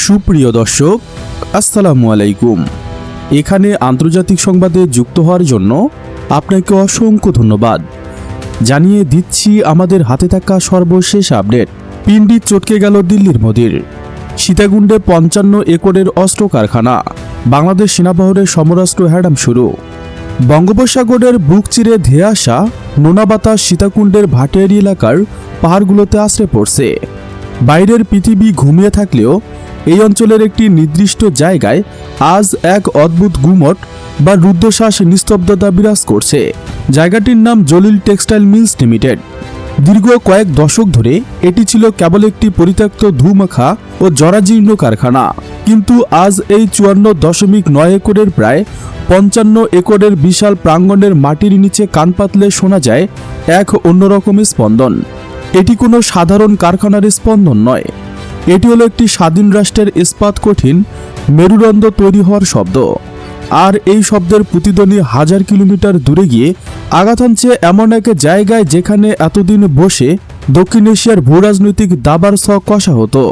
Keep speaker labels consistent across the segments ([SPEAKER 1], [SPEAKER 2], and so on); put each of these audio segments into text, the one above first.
[SPEAKER 1] সুপ্রিয় দর্শক, আসসালামু আলাইকুম। এখানে আন্তর্জাতিক সংবাদে যুক্ত হওয়ার জন্য আপনাকে অসংখ্য ধন্যবাদ জানিয়ে দিচ্ছি আমাদের হাতে থাকা সর্বশেষ আপডেট। পিণ্ডি চটকে গেল দিল্লির মোদির। সীতাকুণ্ডে 55 একরের অস্ত্র কারখানা। বাংলাদেশ সেনাবহরের সমরাস্ত্র হ্যাডাম শুরু। বঙ্গোপসাগরের বুক চিরে ধেয়ে আসা নোনা বাতাস সীতাকুণ্ডের ভাটিয়ারি এলাকার পাহাড়গুলোতে আশ্রে পড়ছে। বাইরের পৃথিবী ঘুমিয়ে থাকলেও এই অঞ্চলের একটি নির্দিষ্ট জায়গায় আজ এক অদ্ভুত গুমট বা রুদ্ধশ্বাস নিস্তব্ধতা বিরাজ করছে। জায়গাটির নাম জলিল টেক্সটাইল মিলস লিমিটেড। দীর্ঘ কয়েক দশক ধরে এটি ছিল কেবল একটি পরিত্যক্ত ধুমাখা ও জরাজীর্ণ কারখানা, কিন্তু আজ এই 54.9 একরের প্রায় 55 একরের বিশাল প্রাঙ্গণের মাটির নিচে কান পাতলে শোনা যায় এক অন্যরকমের স্পন্দন। এটি কোনো সাধারণ কারখানার স্পন্দন নয়, এটি হলো একটি স্বাধীন রাষ্ট্রের ইস্পাত কঠিন মেরুদণ্ড তৈরি হওয়ার শব্দ। আর এই শব্দের প্রতিধ্বনি হাজার কিলোমিটার দূরে গিয়ে আঘাত হানছে এমন এক জায়গায় যেখানে এতদিন বসে দক্ষিণ এশিয়ার ভূরাজনৈতিক দাবার ছ কষা হতো।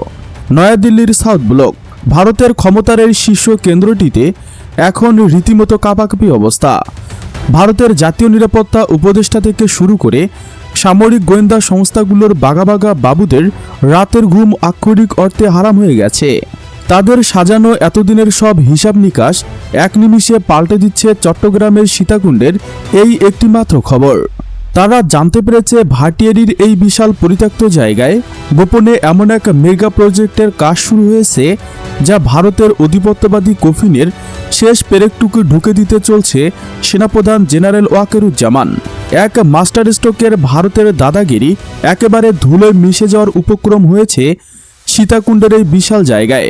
[SPEAKER 1] নয়াদিল্লির সাউথ ব্লক। ভারতের ক্ষমতার এই শীর্ষ কেন্দ্রটিতে এখন রীতিমতো কাঁপাকাঁপি অবস্থা। ভারতের জাতীয় নিরাপত্তা উপদেষ্টা থেকে শুরু করে সামরিক গোয়েন্দা সংস্থাগুলোর বাঘা বাঘা বাবুদের রাতের ঘুম আক্ষরিক অর্থে হারাম হয়ে গেছে। তাদের সাজানো এতদিনের সব হিসাব নিকাশ এক নিমিষে পাল্টে দিচ্ছে চট্টগ্রামের সীতাকুণ্ডের এই একটি মাত্র খবর। তারা জানতে পেরেছে ভাটিয়ারির এই বিশাল পরিত্যক্ত জায়গায় গোপনে এমন এক মেগা প্রজেক্টের কাজ শুরু হয়েছে, যা ভারতের আধিপত্যবাদী কফিনের শেষ পেরেকটুকু ঢুকে দিতে চলছে সেনাপ্রধান জেনারেল ওয়াকারুজ্জামান। এক মাস্টার স্ট্রোকের ভারতের দাদাগিরি একেবারে ধুলোয় মিশে যাওয়ার উপক্রম হয়েছে সীতাকুণ্ডের এই বিশাল জায়গায়।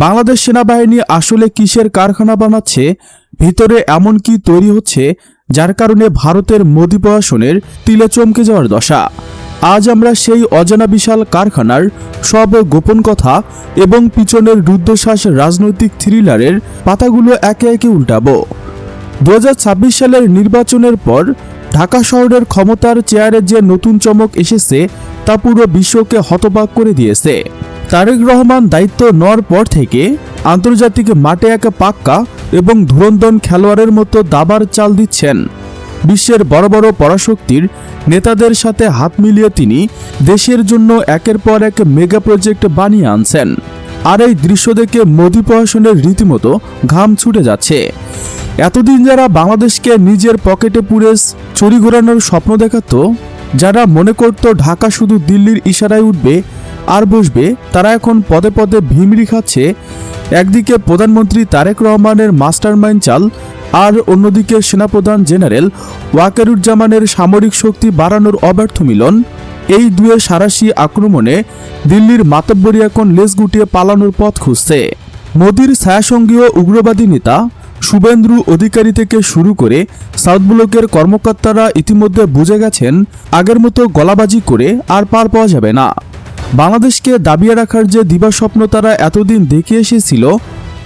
[SPEAKER 1] বাংলাদেশ সেনাবাহিনী আসলে কিসের কারখানা বানাচ্ছে, ভিতরে এমন কি তৈরি হচ্ছে যার কারণে ভারতের মোদি প্রশাসনের তিলে চমকে যাওয়ার দশা। আজ আমরা সেই অজানা বিশাল কারখানার সব গোপন কথা এবং পিছনের রুদ্ধশ্বাস রাজনৈতিক থ্রিলারের পাতাগুলো একে একে উল্টাবো। 2026 সালের নির্বাচনের পর ঢাকা শহরের ক্ষমতার চেয়ারে যে নতুন চমক এসেছে তা পুরো বিশ্বকে হতবাক করে দিয়েছে। তারেক রহমান দায়িত্ব নেওয়ার পর থেকে আন্তর্জাতিক মাঠে এক পাক্কা এবং ধুরন্ধর খেলোয়াড়ের মতো দাবার চাল দিচ্ছেন। বিশ্বের বড় বড় পরাশক্তির নেতাদের সাথে হাত মিলিয়ে তিনি দেশের জন্য একের পর এক মেগা প্রজেক্ট বানিয়ে আনছেন। আর এই দৃশ্য দেখে মোদি প্রশাসনের রীতিমতো ঘাম ছুটে যাচ্ছে। এতদিন যারা বাংলাদেশকে নিজের পকেটে পুরে চুরি ঘোরানোর স্বপ্ন দেখাতো, যারা মনে করত ঢাকা শুধু দিল্লির ইশারায় উঠবে আর বসবে, তারা এখন পদে পদে ভিমরি খাচ্ছে। একদিকে প্রধানমন্ত্রী তারেক রহমানের মাস্টারমাইন্ড চাল, আর অন্যদিকে সেনাপ্রধান জেনারেল ওয়াকারুজ্জামানের সামরিক শক্তি বাড়ানোর অব্যর্থ মিলন। এই দুয়ে সারাশি আক্রমণে দিল্লির মাতব্বরি এখন লেজ গুটিয়ে পালানোর পথ খুঁজছে। মোদির ছায়াসঙ্গীয় উগ্রবাদী নেতা শুভেন্দু অধিকারী থেকে শুরু করে সাউথ ব্লকের কর্মকর্তারা ইতিমধ্যে বুঝে গেছেন আগের মতো গলাবাজি করে আর পার পাওয়া যাবে না। বাংলাদেশকে দাবিয়ে রাখার যে দিবাস্বপ্ন তারা এতদিন দেখে এসেছিল,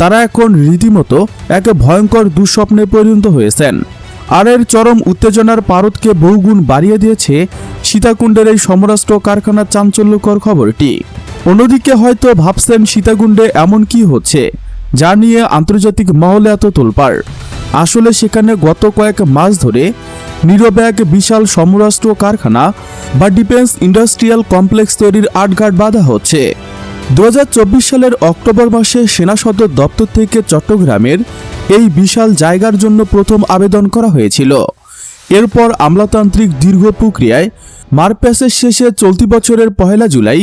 [SPEAKER 1] তারা এখন রীতিমতো এক ভয়ঙ্কর দুঃস্বপ্নে পরিণত হয়েছেন। আর এর চরম উত্তেজনার পারদকে বহুগুণ বাড়িয়ে দিয়েছে সীতাকুণ্ডের এই সমরাস্ত্র কারখানার চাঞ্চল্যকর খবরটি। অন্যদিকে হয়তো ভাবছেন সীতাকুণ্ডে এমন কি হচ্ছে যা নিয়ে আন্তর্জাতিক মহলে এত তোলপাড়। আসলে সেখানে গত কয়েক মাস ধরে নীরবে এক বিশাল সমরাস্ত্র কারখানা বা ডিফেন্স ইন্ডাস্ট্রিয়াল কমপ্লেক্স তৈরির আটঘাট বাঁধা হচ্ছে। 2024 সালের অক্টোবর মাসে সেনা সদর দপ্তর থেকে চট্টগ্রামের এই বিশাল জায়গার জন্য প্রথম আবেদন করা হয়েছিল। এরপর আমলাতান্ত্রিক দীর্ঘ প্রক্রিয়ায় মারপ্যাসের শেষে চলতি বছরের 1 জুলাই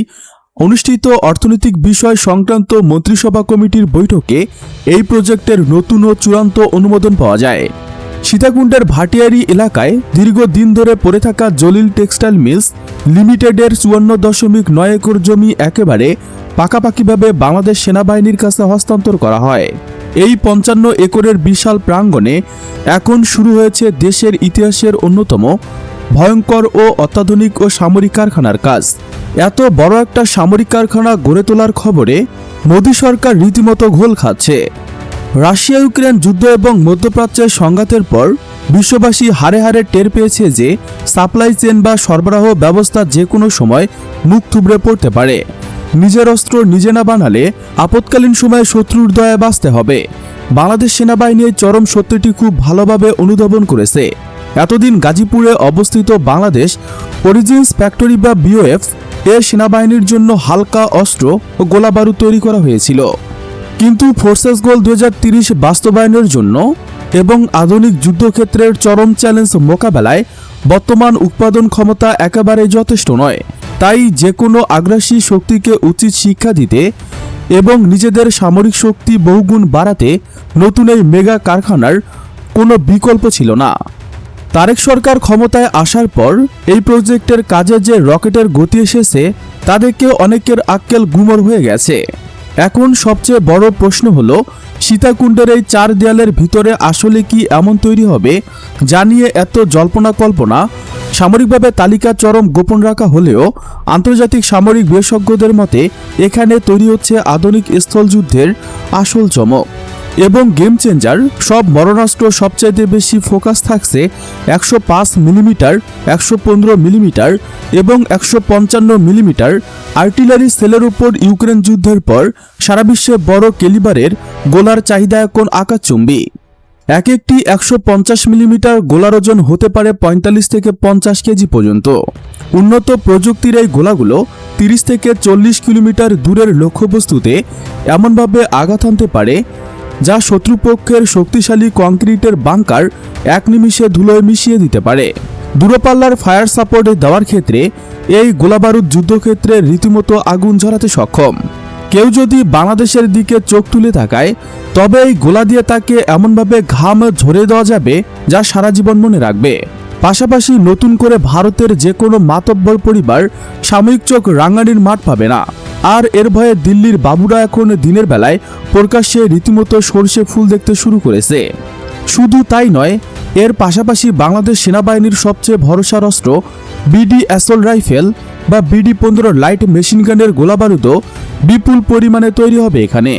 [SPEAKER 1] অনুষ্ঠিত অর্থনৈতিক বিষয় সংক্রান্ত মন্ত্রিসভা কমিটির বৈঠকে এই প্রজেক্টের নতুন ও চূড়ান্ত অনুমোদন পাওয়া যায়। সীতাকুণ্ডের ভাটিয়ারি এলাকায় দীর্ঘদিন ধরে পড়ে থাকা জলিল টেক্সটাইল মিলস লিমিটেডের 54.9 একর জমি একেবারে পাকাপাকিভাবে বাংলাদেশ সেনাবাহিনীর কাছে হস্তান্তর করা হয়। এই 55 একরের বিশাল প্রাঙ্গণে এখন শুরু হয়েছে দেশের ইতিহাসের অন্যতম ভয়ঙ্কর ও অত্যাধুনিক ও সামরিক কারখানার কাজ। এত বড় একটা সামরিক কারখানা গড়ে তোলার খবরে মোদি সরকার রীতিমতো ঘোল খাচ্ছে। রাশিয়া ইউক্রেন যুদ্ধ এবং মধ্যপ্রাচ্যের সংঘাতের পর বিশ্ববাসী হারে হারে টের পেয়েছে যে সাপ্লাই চেইন বা সরবরাহ ব্যবস্থা যে কোনো সময় মুখ থুবড়ে পড়তে পারে। নিজের অস্ত্র নিজে না বানালে আপৎকালীন সময়ে শত্রুর দয়ায় বাঁচতে হবে। বাংলাদেশ সেনাবাহিনী এই চরম সত্যটি খুব ভালোভাবে অনুধাবন করেছে। এতদিন গাজীপুরে অবস্থিত বাংলাদেশ অরিজিনস ফ্যাক্টরি বা বিওএফ এর সেনাবাহিনীর জন্য হালকা অস্ত্র ও গোলাবারুদ তৈরি করা হয়েছিল, কিন্তু ফোর্সেস গোল 2030 বাস্তবায়নের জন্য এবং আধুনিক যুদ্ধক্ষেত্রের চরম চ্যালেঞ্জ মোকাবেলায় বর্তমান উৎপাদন ক্ষমতা একেবারেই যথেষ্ট নয়। তাই যে কোনো আগ্রাসী শক্তিকে উচিত শিক্ষা দিতে এবং নিজেদের সামরিক শক্তি বহুগুণ বাড়াতে নতুন এই মেগা কারখানার কোনো বিকল্প ছিল না। তারেক সরকার ক্ষমতায় আসার পর এই প্রজেক্টের কাজে যে রকেটের গতি এসেছে তা দেখে অনেকের আক্কেল গুমর হয়ে গেছে। এখন সবচেয়ে বড় প্রশ্ন হলো, সীতাকুণ্ডের এই 4 দেয়ালের ভিতরে আসলে কি এমন তৈরি হবে যা নিয়ে এত জল্পনা কল্পনা? সামরিকভাবে তালিকা চরম গোপন রাখা হলেও আন্তর্জাতিক সামরিক বিশেষজ্ঞদের মতে এখানে তৈরি হচ্ছে আধুনিক স্থলযুদ্ধের আসল চমক এবং গেম চেঞ্জার সব মরণাস্ত্র। সবচাইতে বেশি ফোকাস থাকছে 105 মিলিমিটার, 115 মিলিমিটার এবং 155 মিলিমিটার আর্টিলারি সেলের উপর। ইউক্রেন যুদ্ধের পর সারা বিশ্বে বড় ক্যালিবারের গোলার চাহিদা এখন আকাশচুম্বী। এক একটি 150 মিলিমিটার গোলার ওজন হতে পারে 45 থেকে 50 কেজি পর্যন্ত। উন্নত প্রযুক্তির এই গোলাগুলো 30 থেকে 40 কিলোমিটার দূরের লক্ষ্যবস্তুতে এমনভাবে আঘাত হানতে পারে যা শত্রুপক্ষের শক্তিশালী কংক্রিটের বাংকার এক নিমিষে ধুলোয় মিশিয়ে দিতে পারে। দূরপাল্লার ফায়ার সাপোর্ট দেওয়ার ক্ষেত্রে এই গোলাবারুদ যুদ্ধক্ষেত্রে রীতিমতো আগুন ঝরাতে সক্ষম। কেউ যদি বাংলাদেশের দিকে চোখ তুলে তাকায় তবে এই গোলা দিয়ে তাকে এমনভাবে ঘাম ঝরে দেওয়া যাবে যা সারা জীবন মনে রাখবে। পাশাপাশি নতুন করে ভারতের যে কোনো মাতব্বর পরিবার সাময়িক চোখ রাঙানির মাঠ পাবে না। আর এর ভয়ে দিল্লির বাবুরা এখন দিনের বেলায় প্রকাশ্যে রীতিমতো সর্ষে ফুল দেখতে শুরু করেছে। শুধু তাই নয়, এর পাশাপাশি বাংলাদেশ সেনাবাহিনীর সবচেয়ে ভরসার অস্ত্র বিডি অ্যাসল্ট রাইফেল বা বিডি-15 লাইট মেশিনগানের গোলাবারুদও বিপুল পরিমাণে তৈরি হবে এখানে।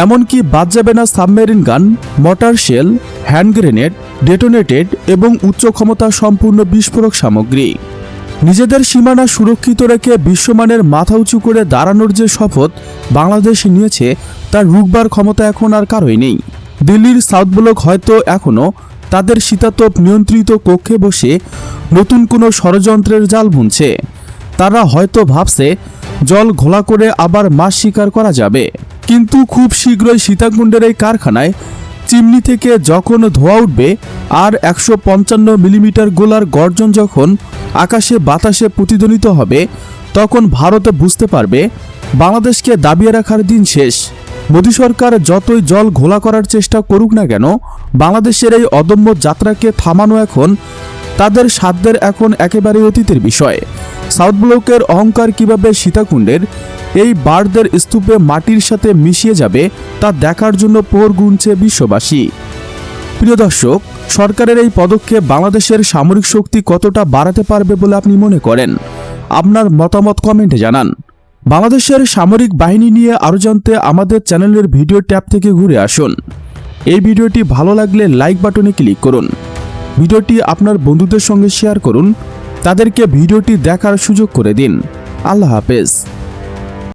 [SPEAKER 1] এমনকি বাদ যাবে না সাবমেরিন গান, মর্টার শেল, হ্যান্ড গ্রেনেড, ডেটোনেটেড এবং উচ্চ ক্ষমতা সম্পূর্ণ বিস্ফোরক সামগ্রী। নিজেদের সীমানা সুরক্ষিত রেখে বিশ্বমানের মাথা উঁচু করে দাঁড়ানোর যে শপথ বাংলাদেশ নিয়েছে তার রুখবার ক্ষমতা এখন আর কারোই নেই। দিল্লির সাউথ ব্লক হয়তো এখনও তাদের শীতাতপ নিয়ন্ত্রিত কক্ষে বসে নতুন কোনো ষড়যন্ত্রের জাল বুনছে। তারা হয়তো ভাবছে জল ঘোলা করে আবার মাছ শিকার করা যাবে, কিন্তু খুব শীঘ্রই সীতাকুণ্ডের এই কারখানায় চিমনি থেকে যখন ধোঁয়া উঠবে আর 155 মিলিমিটার গোলার গর্জন যখন আকাশে বাতাসে প্রতিধ্বনিত হবে তখন ভারত বুঝতে পারবে বাংলাদেশকে দাবিয়ে রাখার দিন শেষ। মোদী সরকার যতই জল ঘোলা করার চেষ্টা করুক না কেন, বাংলাদেশের এই অদম্য যাত্রাকে থামানো এখন তাদের সাধ্যের এখন একেবারে অতীতের বিষয়। সাউথ ব্লকের অহংকার কিভাবে সীতাকুণ্ডের এই বারদের স্তূপে মাটির সাথে মিশিয়ে যাবে তা দেখার জন্য প্রহর গুনছে বিশ্ববাসী। প্রিয় দর্শক, সরকারের এই পদক্ষেপ বাংলাদেশের সামরিক শক্তি কতটা বাড়াতে পারবে বলে আপনি মনে করেন? আপনার মতামত কমেন্টে জানান। বাংলাদেশের সামরিক বাহিনী নিয়ে আরও জানতে আমাদের চ্যানেলের ভিডিও ট্যাব থেকে ঘুরে আসুন। এই ভিডিওটি ভালো লাগলে লাইক বাটনে ক্লিক করুন। ভিডিওটি আপনার বন্ধুদের সঙ্গে শেয়ার করুন, তাদেরকে ভিডিওটি দেখার সুযোগ করে দিন। আল্লাহ হাফেজ।